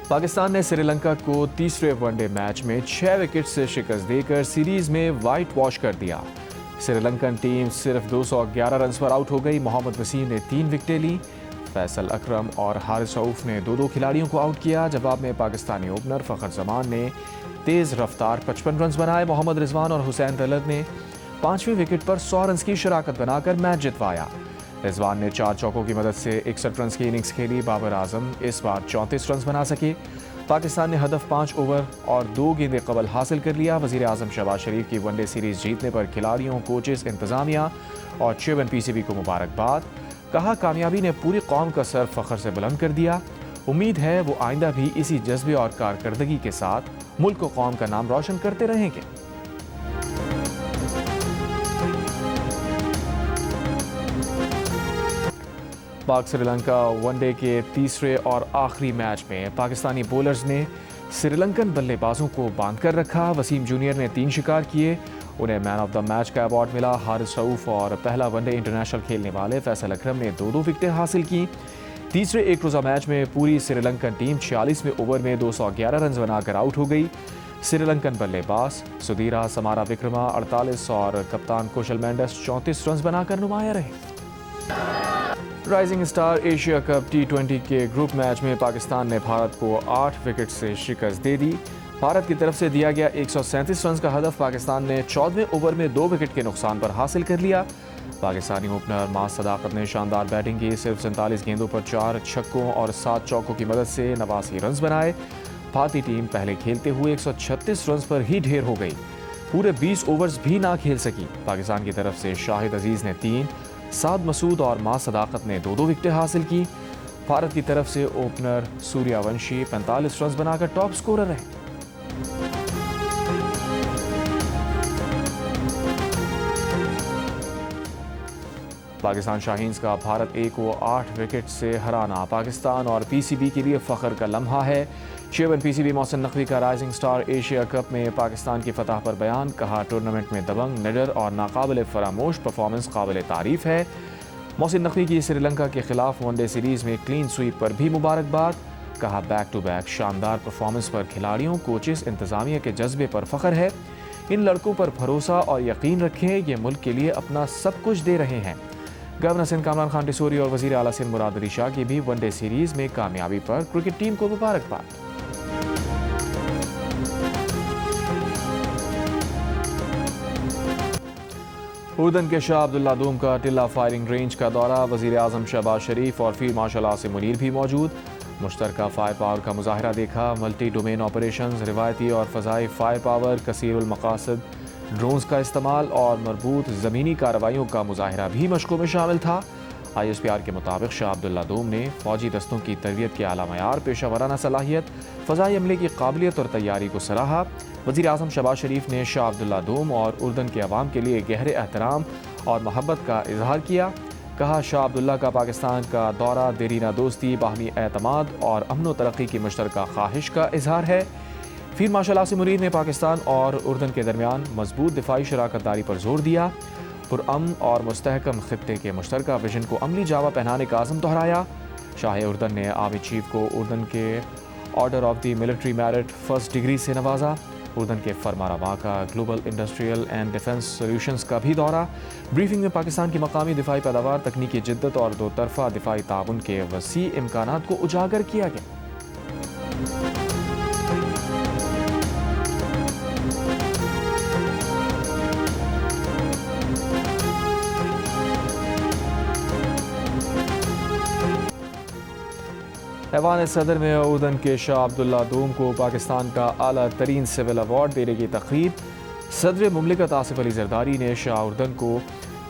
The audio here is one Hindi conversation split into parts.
पाकिस्तान ने श्रीलंका को तीसरे वनडे मैच में 6 विकेट से शिकस्त देकर सीरीज में वाइट वॉश कर दिया। श्रीलंकन टीम सिर्फ 211 रन पर आउट हो गई। मोहम्मद वसीम ने 3 विकेटें ली। फैसल अकरम और हारिस रऊफ ने 2-2 खिलाड़ियों को आउट किया। जवाब में पाकिस्तानी ओपनर फ़खर जमान ने तेज़ रफ्तार 55 रन बनाए। मोहम्मद रिजवान और हुसैन रलत ने 5वें विकेट पर 100 रन की शराकत बनाकर मैच जितवाया। रिजवान ने 4 चौकों की मदद से 61 रन की इनिंग्स खेली। बाबर आजम इस बार 34 रन बना सके। पाकिस्तान ने हदफ 5 ओवर और 2 गेंदे कबल हासिल कर लिया। वज़ीर आज़म शहबाज शरीफ की वनडे सीरीज जीतने पर खिलाड़ियों, कोचेस, इंतजामिया और चेयरमैन PCB को मुबारकबाद। कहा, कामयाबी ने पूरी कौम का सर फ़ख्र से बुलंद कर दिया। उम्मीद है वो आइंदा भी इसी जज्बे और कारकर्दगी के साथ मुल्क व कौम का नाम रोशन करते रहेंगे। पाक श्रीलंका वनडे के तीसरे और आखिरी मैच में पाकिस्तानी बॉलर्स ने श्रीलंकन बल्लेबाजों को बांध कर रखा। वसीम जूनियर ने 3 शिकार किए। उन्हें मैन ऑफ द मैच का अवार्ड मिला। हारिस रऊफ और पहला वनडे इंटरनेशनल खेलने वाले फैसल अकरम ने 2-2 विकेटें हासिल की। तीसरे एक रोज़ा मैच में पूरी श्रीलंकन टीम 46वें ओवर में 211 रन बनाकर आउट हो गई। श्रीलंकन बल्लेबाज सुधीरा समारा विक्रमा 48 और कप्तान कुशल मेंडिस 34 रन बनाकर नुमाया रहे। Rising star Asia cup T20 के ग्रुप मैच में पाकिस्तान ने भारत को 8 विकेट से शिकस्त दे दी। भारत की तरफ से दिया गया 137 रन का हदफ पाकिस्तान ने 14वें ओवर में 2 विकेट के नुकसान पर हासिल कर लिया। पाकिस्तानी ओपनर मास सदाकत ने शानदार बैटिंग की। सिर्फ 47 गेंदों पर 4 छक्कों और 7 चौकों की मदद से 89 रन बनाए। भारतीय टीम पहले खेलते हुए 136 रन पर ही ढेर हो गई। पूरे 20 ओवर्स भी ना खेल सकी। पाकिस्तान की तरफ से शाहिद अजीज ने 3, साद मसूद और मास सदाकत ने 2-2 विकेटें हासिल की। भारत की तरफ से ओपनर सूर्यवंशी 45 रन बनाकर टॉप स्कोरर रहे। पाकिस्तान शाहीन्स का भारत A को 8 विकेट से हराना पाकिस्तान और PCB के लिए फ़ख्र का लम्हा है। चेयरमैन PCB मोहसिन नकवी का राइजिंग स्टार एशिया कप में पाकिस्तान की फतह पर बयान। कहा, टूर्नामेंट में दबंग, निडर और नाकाबिल फरामोश परफॉर्मेंस काबिल तारीफ है। मोहसिन नकवी की श्रीलंका के खिलाफ वनडे सीरीज में क्लीन स्वीप पर भी मुबारकबाद। कहा, बैक टू बैक शानदार परफॉर्मेंस पर खिलाड़ियों, कोचेस, इंतजामिया के जज्बे पर फ़ख्र है। इन लड़कों पर भरोसा और यकीन रखें, ये मुल्क के लिए अपना सब कुछ दे रहे हैं। गवर्नर सिंध कामरान खान टिसोरी और वज़ीर आला सिंध मुराद अली शाह की भी वनडे सीरीज में कामयाबी पर क्रिकेट टीम को मुबारकबाद। उर्दन के शाह अब्दुल्ला दूम का टिल्ला फायरिंग रेंज का दौरा। वज़ीर आज़म शहबाज शरीफ और फील्ड मार्शल आसिम मुनीर भी मौजूद। मुश्तरका फायर पावर का मुजाहरा देखा। मल्टी डोमेन ऑपरेशंस, रिवायती और फ़ज़ाई फायर पावर, कसीरुल मकासद ड्रोन्स का इस्तेमाल और मरबूत ज़मीनी कार्रवाइयों का मुजाहरा भी मशकों में शामिल था। ISPR के मुताबिक शाह अब्दुल्ला दूम ने फ़ौजी दस्तों की तरबियत के आला मयार, पेशा वराना सलाहियत, फ़ज़ाई अमले की काबिलियत और तैयारी को सराहा। वज़ीर आज़म शहबाज शरीफ ने शाह अब्दुल्ला दूम और उर्दन के अवाम के लिए गहरे एहतराम और मोहब्बत का इजहार किया। कहा, शाह अब्दुल्ला का पाकिस्तान का दौरा देरीना दोस्ती, बाहमी एतमाद और अमन व तरक्की की मुश्तरका ख्वाहिश का इजहार है। फील्ड मार्शल आसिम मुनीर ने पाकिस्तान और उर्दन के दरमियान मजबूत दिफाई शराकत दारी पर जोर दिया। पुरअमन और मुस्तहकम खित्ते के मुश्तरका विजन को अमली जावा पहनाने का आज़म दोहराया। शाह उर्दन ने आर्मी चीफ को उर्दन के order of the military merit first degree से नवाजा। उर्दन के फरमारवा का global industrial and defence solutions का भी दौरा। ब्रीफिंग में पाकिस्तान की मकामी दिफाई पैदावार, तकनीकी जिद्दत और दो तरफा दिफाई ताउन के वसी इम्कानात को उजागर किया गया। ऐवान सदर में उर्दन के शाह अब्दुल्ला दूम को पाकिस्तान का आला तरीन सिविल अवार्ड देने की तकरीब। सदर मुमलिकत आसिफ अली जरदारी ने शाह उर्दन को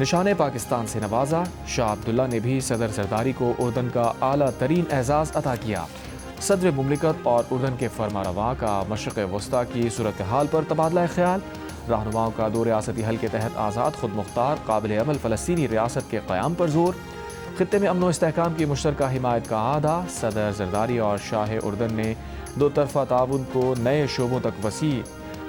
निशान पाकिस्तान से नवाजा। शाह अब्दुल्ला ने भी सदर जरदारी को उर्दन का आला तरीन एजाज़ अता किया। सदर मुमलिकत और उर्दन के फरमारवा का मशरक़ वस्ता की सूरत हाल पर तबादला ख्याल। रहनुमाओं का दो रियासती हल के तहत आज़ाद खुद मुख्तार काबिल अमल फ़लस्तीनी रियासत के क़याम पर जोर। खित्ते में अमन व इस्तेहकाम की मुश्तरका हिमायत का आदा। सदर जरदारी और शाह उर्दन ने दो तरफा ताउन को नए शोबों तक वसी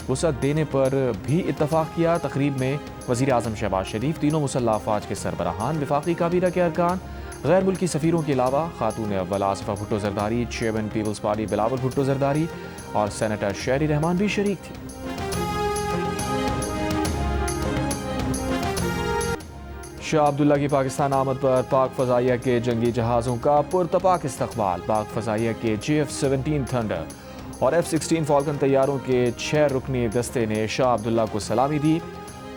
वसअत देने पर भी इत्तफाक किया। तकरीब में वज़ीर आज़म शहबाज शरीफ, तीनों मुसल्लह अफवाज के सरबराहान, वफाकी काबीना के अरकान, गैर मुल्की सफ़ीरों के अलावा खातून अव्वल Asifa Bhutto Zardari, chairman people's party Bilawal Bhutto Zardari और सेनेटर शहरी रहमान भी शरीक थी। शाह अब्दुल्ला की पाकिस्तान आमद पर पाक फ़ज़ाइया के जंगी जहाज़ों का पुरतपाक इस्तक़बाल। पाक फ़ज़ाइया के JF-17 थंडर और F-16 फ़ॉल्कन तैयारों के 6 रुकनी दस्ते ने शाह अब्दुल्ला को सलामी दी।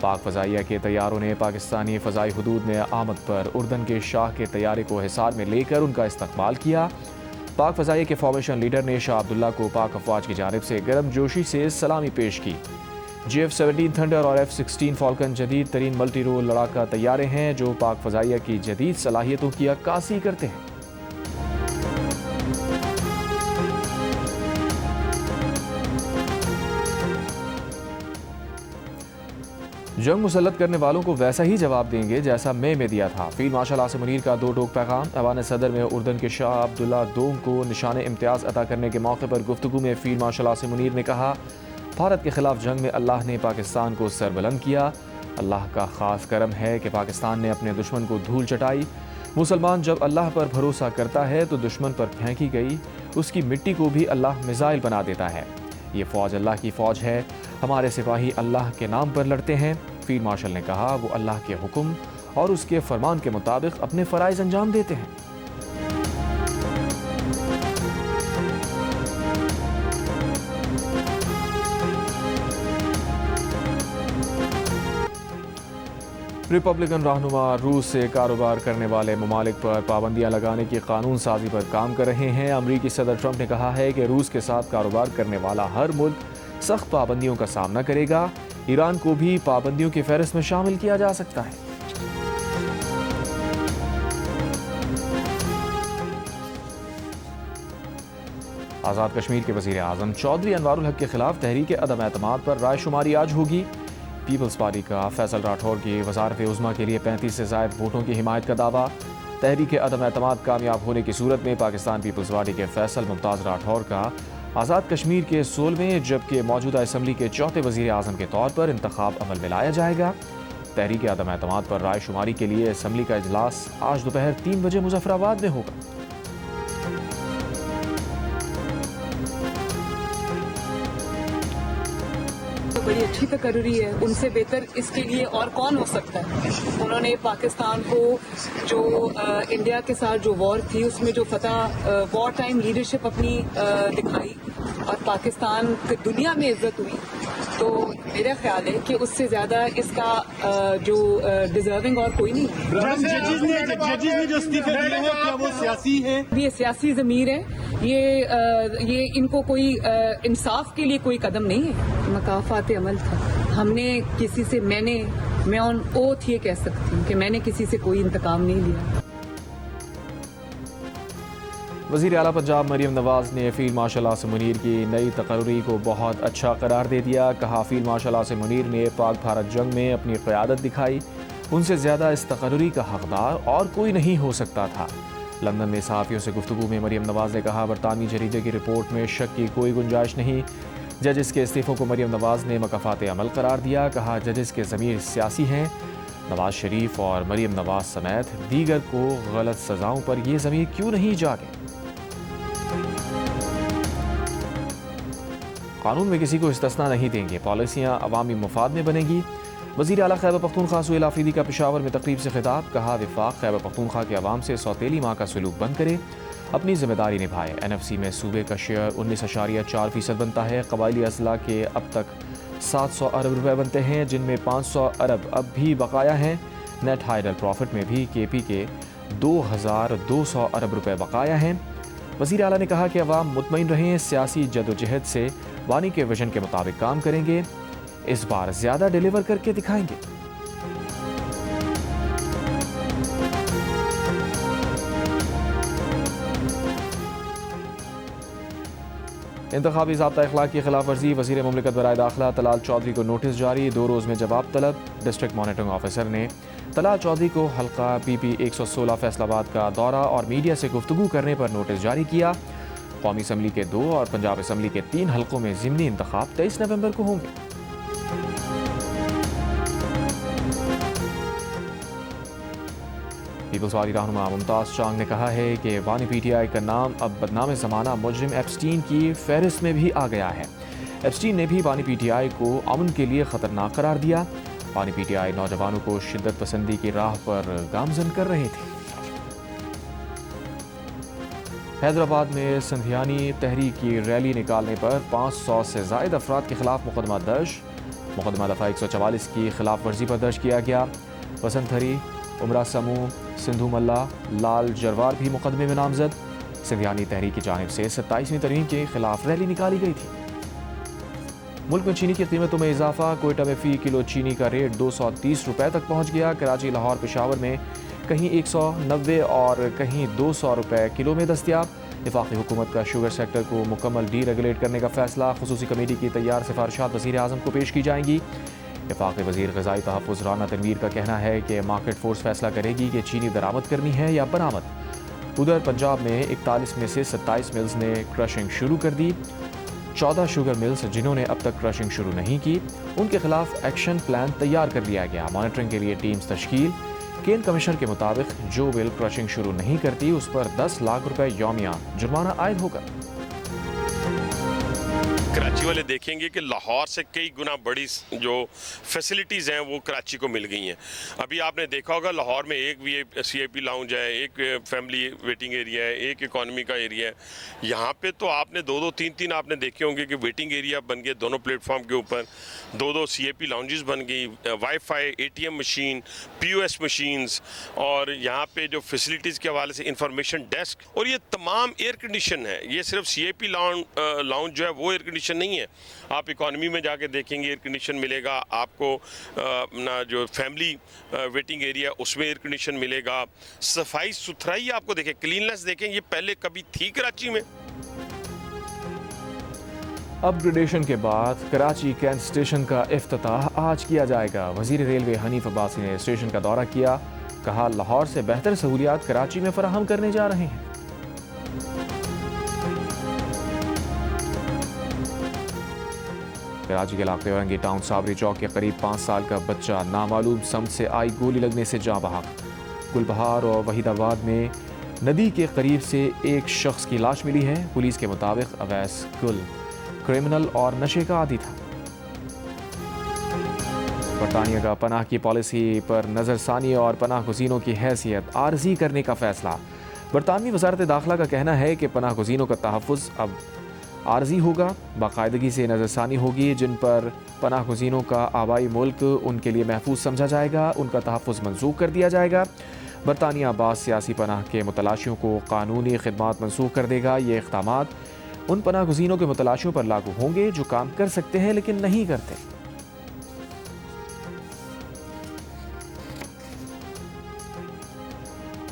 पाक फ़ज़ाइया के तैयारों ने पाकिस्तानी फ़ज़ाई हुदूद में आमद पर उर्दन के शाह के तैयारे को हिसार में लेकर उनका इस्तक़बाल किया। पाक फ़ज़ाइया के फॉर्मेशन लीडर ने शाह अब्दुल्ला को पाक अफवाज की जानिब से गर्मजोशी से सलामी पेश की। JF-17 थंडर और F-16 फ़ॉल्कन जदीद तरीन मल्टी रोल लड़ाका तैयारे हैं जो पाक फ़ज़ाइया की जदीद सलाहियतों की अक्कासी करते हैं। जंग मुसल्लत करने वालों को वैसा ही जवाब देंगे जैसा मई में दिया था। फील्ड मार्शल आसिम मुनीर का दो टोक पैगाम। ऐवान सदर में उर्दन के शाह अब्दुल्ला दोम को निशान इम्तियाज़ अता करने के मौके पर गुफ्तगू में फील्ड मार्शल आसिम मुनीर ने कहा, भारत के खिलाफ जंग में अल्लाह ने पाकिस्तान को सरबुलंद किया। अल्लाह का ख़ास करम है कि पाकिस्तान ने अपने दुश्मन को धूल चटाई। मुसलमान जब अल्लाह पर भरोसा करता है तो दुश्मन पर फेंकी गई उसकी मिट्टी को भी अल्लाह मिसाइल बना देता है। ये फ़ौज अल्लाह की फ़ौज है। हमारे सिपाही अल्लाह के नाम पर लड़ते हैं। फील्ड मार्शल ने कहा, वो अल्लाह के हुक्म और उसके फरमान के मुताबिक अपने फ़राइज़ अंजाम देते हैं। रिपब्लिकन रहनुमा रूस से कारोबार करने वाले ममालिक पर पाबंदियां लगाने की कानून साजी पर काम कर रहे हैं। अमरीकी सदर ट्रंप ने कहा है कि रूस के साथ कारोबार करने वाला हर मुल्क सख्त पाबंदियों का सामना करेगा। ईरान को भी पाबंदियों की फहरिस्त में शामिल किया जा सकता है। आज़ाद कश्मीर के वज़ीर आज़म चौधरी अनवारुल हक के खिलाफ तहरीक अदम एतमाद पर रायशुमारी आज होगी। पीपल्स पार्टी का फैसल राठौर की वज़ारत उज़्मा के लिए 35 से ज़ायद वोटों की हिमायत का दावा। तहरीक अदम एतमाद कामयाब होने की सूरत में पाकिस्तान पीपल्स पार्टी के फैसल मुमताज़ राठौर का आज़ाद कश्मीर के 16वें जबकि मौजूदा असम्बली के चौथे वज़ीर आज़म के तौर पर इंतखाब अमल में लाया जाएगा। तहरीक अदम एतमाद पर रायशुमारी के लिए असम्बली का इजलास आज दोपहर 3 बजे मुज़फ़्फ़राबाद में होगा। बड़ी अच्छी तकरीरी है, उनसे बेहतर इसके लिए और कौन हो सकता है। उन्होंने पाकिस्तान को जो इंडिया के साथ जो वॉर थी उसमें जो फतह वॉर टाइम लीडरशिप अपनी दिखाई और पाकिस्तान की दुनिया में इज्जत हुई, तो मेरा ख्याल है कि उससे ज्यादा इसका जो डिजर्विंग और कोई नहीं। जजेस ने जो इस्तीफे दिए हैं क्या वो सियासी है? ये सियासी ज़मीर है। ये इनको कोई इंसाफ के लिए कोई कदम नहीं है, मकाफात अमल था। हमने किसी से मैं ऑन ओथ ये कह सकती हूँ कि मैंने किसी से कोई इंतकाम नहीं लिया। वज़ीर आला पंजाब मरीम नवाज ने फील्ड मार्शल आसिम मुनीर की नई तकरीरी को बहुत अच्छा करार दे दिया। कहा, फील्ड मार्शल आसिम मुनीर ने पाक भारत जंग में अपनी क़यादत दिखाई। उनसे ज़्यादा इस तकरीरी का हकदार और कोई नहीं हो सकता था। लंदन में सहाफ़ियों से गुफ्तगू में मरीम नवाज ने कहा, बरतानवी जरीदे की रिपोर्ट में शक की कोई गुंजाइश नहीं। जजेस के इस्तीफ़ों को मरीम नवाज ने मकाफात अमल करार दिया। कहा, जजेस के ज़मीर सियासी हैं। नवाज शरीफ और मरीम नवाज समेत दीगर को गलत सज़ाओं पर ये ज़मीर क्यों नहीं जागे। कानून में किसी को इस्तिस्ना नहीं देंगे, पॉलिसियाँ अवामी मुफाद में बनेगी। वज़ीर आला खैबर पख्तूनख्वा सुहेल आफरीदी का पेशावर में तकरीब से खिताब। कहा, वफाक खैबर पख्तूनख्वा के अवाम से सौतेली माँ का सलूक बंद करे, अपनी जिम्मेदारी निभाए। NFC में सूबे का शेयर 19.4% बनता है। कबायली अजला के अब तक 700 अरब रुपए बनते हैं, जिनमें 500 अरब अब भी बकाया हैं। नेट हाइडल प्रॉफिट में भी KP के 2200 अरब रुपए बकाया हैं। वज़ीर आला ने कहा कि अवाम मुतमईन रहें, सियासी जदोजहद से वानी के विजन के मुताबिक काम करेंगे। इस बार ज़्यादा डिलीवर करके दिखाएंगे। इंतखाबी ज़ाब्ता अखलाक की खिलाफ वर्जी, वज़ीर मुमलिकत बराए दाखिला तलाल चौधरी को नोटिस जारी। 2 रोज़ में जवाब तलब। डिस्ट्रिक्ट मॉनिटरिंग ऑफिसर ने तलाल चौधरी को हल्का PP 116 फैसलाबाद का दौरा और मीडिया से गुफ्तगू करने पर नोटिस जारी किया। कौमी असम्बली के 2 और पंजाब असम्बली के 3 हल्कों में ज़िमनी इंतखाब 23 नवंबर को होंगे। पीपल्स पार्टी रहनुमा मुमताज़ चांग ने कहा है कि वानी पीटीआई का नाम अब बदनाम ज़माना मुजरिम एप्स्टीन की फहरिस्त में भी आ गया है। एप्स्टीन ने भी वानी पीटीआई को अमन के लिए ख़तरनाक करार दिया। वानी पीटीआई नौजवानों को शिद्दत पसंदी की राह पर गामजन कर रहे थे। हैदराबाद में संधियानी तहरीक की रैली निकालने पर 500 से ज़ायद अफराद के खिलाफ मुकदमा दर्ज। मुकदमा दफ़ा 144 की खिलाफ वर्जी पर दर्ज किया गया। वसंत हरी, उमरा समूह, सिंधु मल्ला, लाल जरवार भी मुकदमे में नामजद। संधियानी तहरीक की जानिब से 27वीं तरमीम के खिलाफ रैली निकाली गई थी। मुल्क में चीनी की कीमतों में इजाफा। कोयटा में फ़ी किलो चीनी का रेट 230 रुपये तक पहुँच गया। कराची, लाहौर, पेशावर में कहीं 190 और कहीं 200 रुपये किलो में दस्तियाब। वफाकी हुकूमत का शुगर सेक्टर को मुकम्मल डी रेगुलेट करने का फैसला। खुसूसी कमेटी की तैयार सिफारिशात वज़ीर आज़म को पेश की जाएंगी। वफाकी वज़ीर ग़िज़ाई तहफ़्फ़ुज़ राना तनवीर का कहना है कि मार्केट फोर्स फैसला करेगी कि चीनी दरामद करनी है या बरामद। उधर पंजाब में 41 में से 27 मिल्स ने क्रशिंग शुरू कर दी। 14 शुगर मिल्स जिन्होंने अब तक क्रशिंग शुरू नहीं की, उनके खिलाफ एक्शन प्लान तैयार कर लिया गया। मॉनिटरिंग के लिए टीम्स तश्कील। केन कमिश्नर के मुताबिक जो मिल क्रशिंग शुरू नहीं करती उस पर 10 लाख रुपए यौमिया जुर्माना आयद होगा। कराची वाले देखेंगे कि लाहौर से कई गुना बड़ी जो फैसिलिटीज़ हैं वो कराची को मिल गई हैं। अभी आपने देखा होगा लाहौर में एक VIP लाउंज है, एक फैमिली वेटिंग एरिया है, एक इकॉनमी का एरिया है। यहाँ पे तो आपने 2-2, 3-3 आपने देखे होंगे कि वेटिंग एरिया बन गए दोनों प्लेटफॉर्म के ऊपर। 2-2 CAP लाउंजेस बन गई, wifi, ATM machine, POS machines, और यहाँ पे जो फैसिलिटीज़ के हवाले से इंफॉर्मेशन डेस्क, और ये तमाम एयर कंडीशन है। ये सिर्फ CAP लाउंज जो है वो एयर कंडीशन नहीं है। आप इकॉनमी में जाके देखेंगे एयर कंडीशन मिलेगा आपको। ना जो फैमिली वेटिंग एरिया उसमें एयर कंडीशन मिलेगा। सफाई सुथराई आपको देखें, क्लीननेस देखें, ये पहले कभी थी कराची में। अपग्रेडेशन के बाद कराची कैंट स्टेशन का इफ्तिताह आज किया जाएगा। वज़ीर रेलवे हनीफ अब्बासी ने स्टेशन का दौरा किया। कहा लाहौर से बेहतर सहूलियात कराची में फराहम करने जा रहे हैं। कराची के इलाके औरंगी टाउन साबरी चौक के करीब 5 साल का बच्चा नामालूम समत से आई गोली लगने से जाँ बहक। गुलबहार और वहीदाबाद में नदी के करीब से एक शख्स की लाश मिली है। पुलिस के मुताबिक अवैस गुल क्रिमिनल और नशे का आदी था। बरतानिया का पनाह की पॉलिसी पर नज़रसानी और पनाह गुज़ीनों की हैसियत आर्जी करने का फैसला। बरतानवी वज़ारत दाखिला का कहना है कि पनाह गुज़ीनों का तहफ़्फ़ुज़ अब आर्जी होगा। बाकायदगी से नज़रसानी होगी। जिन पर पनाह गुज़ीनों का आबाई मुल्क उनके लिए महफूज समझा जाएगा, उनका तहफ़्फ़ुज़ मंसूख कर दिया जाएगा। बरतानिया बाद सियासी पनाह के मुतलाशियों को कानूनी खिदमात मंसूख कर देगा। ये इक़दामात उन पनाह गुज़ीनों के मुतलाशियों पर लागू होंगे जो काम कर सकते हैं लेकिन नहीं करते।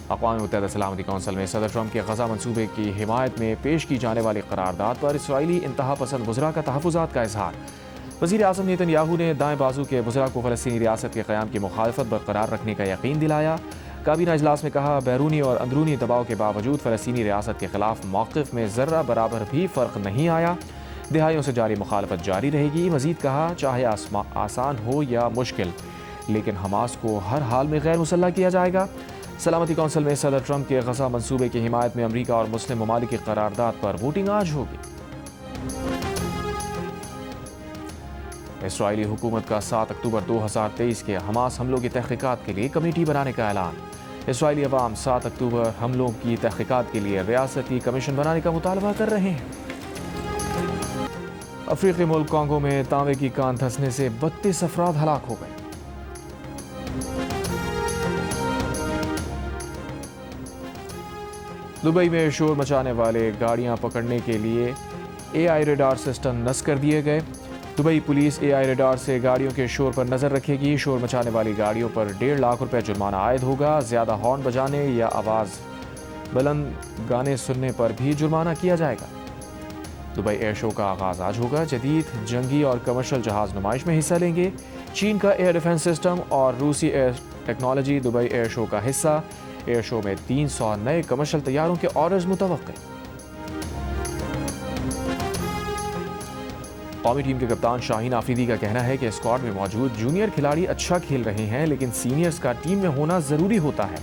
अक़वाम मुत्तहिदा सलामती कौंसिल में सदर ट्रंप के गज़ा मंसूबे की हिमायत में पेश की जाने वाली करारदाद पर इसराइली इंतहा पसंद वज़रा का तहफ़्फ़ुज़ात का इजहार। वज़ीर आज़म नेतन्याहू ने दाएँ बाजू के वज़रा को फ़लस्तीनी रियासत के क़याम की मुखालफत बरकरार रखने का यकीन दिलाया। काबीना इजलास में कहा, बैरूनी और अंदरूनी दबाव के बावजूद फ़लस्तीनी रियासत के ख़िलाफ़ मौक़िफ़ में ज़र्रा बराबर भी फ़र्क नहीं आया। दिहाइयों से जारी मुखालफत जारी रहेगी। मज़ीद कहा, चाहे आसान हो या मुश्किल, लेकिन हमास को हर हाल में गैर मुसल्लह किया जाएगा। सलामती कौंसिल में सदर ट्रंप के गज़ा मंसूबे की हिमायत में अमरीका और मुस्लिम ममालिक की करारदाद पर वोटिंग आज होगी। इसराइली हुकूमत का 7 अक्टूबर 2023 के हमास हमलों की तहक़ीक़ात के लिए कमेटी बनाने का ऐलान। इसराइली अवाम 7 अक्टूबर हमलों की तहक़ीक़ात के लिए रियासती कमीशन बनाने का मुतालबा कर रहे हैं। अफ्रीकी मुल्क कांगो में तांबे की कान धंसने से 32 अफराद हलाक हो गए। दुबई में शोर मचाने वाले गाड़ियां पकड़ने के लिए AI रेडार सिस्टम नस्ब कर दिए गए। दुबई पुलिस AI रेडार से गाड़ियों के शोर पर नज़र रखेगी। शोर मचाने वाली गाड़ियों पर 1.5 लाख रुपए जुर्माना आयद होगा। ज़्यादा हॉर्न बजाने या आवाज़ बुलंद गाने सुनने पर भी जुर्माना किया जाएगा। दुबई एयर शो का आगाज़ आज होगा। जदीद जंगी और कमर्शियल जहाज़ नुमाइश में हिस्सा लेंगे। चीन का एयर डिफेंस सिस्टम और रूसी air technology Dubai air show का हिस्सा। एयर शो में 300 नए कमर्शियल तैयारों के ऑर्डर्स मुतवक्के। कौमी टीम के कप्तान शाहीन आफरीदी का कहना है कि स्क्वाड में मौजूद जूनियर खिलाड़ी अच्छा खेल रहे हैं, लेकिन सीनियर्स का टीम में होना ज़रूरी होता है।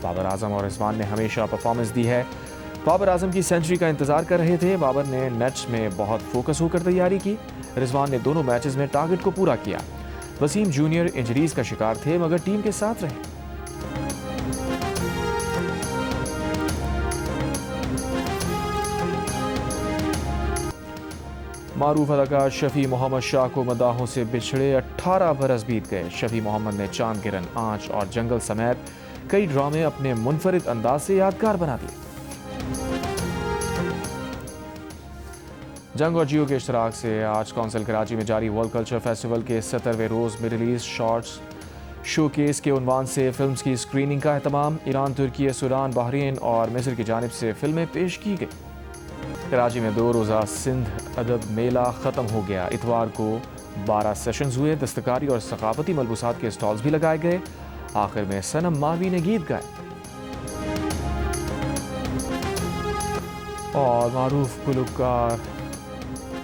बाबर आजम और रिजवान ने हमेशा परफॉर्मेंस दी है। बाबर आजम की सेंचुरी का इंतजार कर रहे थे। बाबर ने नेट्स में बहुत फोकस होकर तैयारी की। रिजवान ने दोनों मैचेस में टारगेट को पूरा किया। वसीम जूनियर इंजरीज का शिकार थे मगर टीम के साथ रहे। मारूफ अदाकार शफी मोहम्मद शाह को मदाहों से बिछड़े 18 बरस बीत गए। शफी मोहम्मद ने चांद गिरन, आंच और जंगल समेत कई ड्रामे अपने मुनफरिद अंदाज से यादगार बना दिए। जंग और जियो के इश्तराक से आज कौंसिल कराची में जारी वर्ल्ड कल्चर फेस्टिवल के 70वें रोज़ मिडल ईस्ट शॉर्ट्स शोकेस के उन्वान से फिल्म्स की स्क्रीनिंग का एहतमाम। ईरान, तुर्की, सूडान, बहरीन और मिस्र की जानिब से फिल्में पेश की गई। कराची में 2 रोज़ा सिंध अदब मेला ख़त्म हो गया। इतवार को 12 सेशंस हुए। दस्तकारी और सकाफती मलबूसात के स्टॉल्स भी लगाए गए। आखिर में सनम मावी ने गीत गाए और मारूफ गुलकार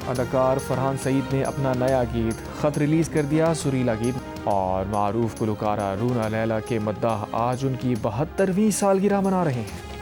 अदाकार फरहान सईद ने अपना नया गीत ख़त रिलीज़ कर दिया। सुरीला गीत और मारूफ गुलकारा रूना लैला के मद्दाह आज उनकी 72वीं सालगिरह मना रहे हैं।